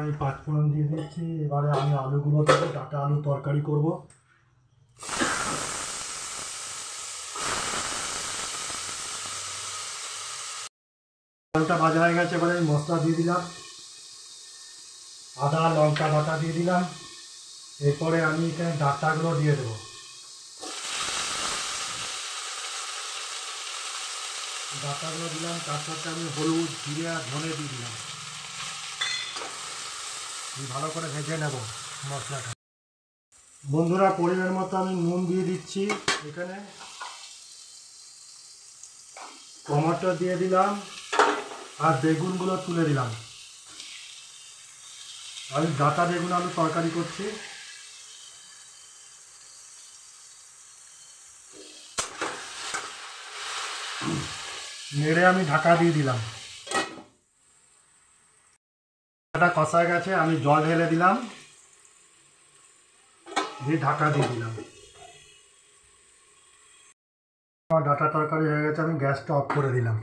আমি পাঁচফোড়ন দিয়ে দিচ্ছি। এবারে আমি আলুগুলো দেবো, ডাটা আলু তরকারি করব। আলুটা ভাজা হয়ে গেছে, এবারে আমি মশলা দিয়ে দিলাম, আদা লঙ্কা বাটা দিয়ে দিলাম। এরপরে আমি এখানে ডাটাগুলো দিয়ে দেবো। ডাটাগুলো দিলাম, তার সাথে আমি হলুদ জিরে আর ধনে দিয়ে দিলাম। ভালো করে ভেজে নেব মশলাটা। বন্ধুরা, পরিমাণ মতো আমি নুন দিয়ে দিচ্ছি। এখানে টমেটো দিয়ে দিলাম আর বেগুনগুলো তুলে দিলাম। আমি ডাটা বেগুন আলু তরকারি করছি। নেড়ে আমি ঢাকা দিয়ে দিলাম। ডাটা কষা গেছে, আমি জল ঢেলে দিলাম, দিয়ে ঢাকা দিয়ে দিলাম। আমার ডাটা তরকারি হয়ে গেছে, আমি গ্যাসটা অফ করে দিলাম।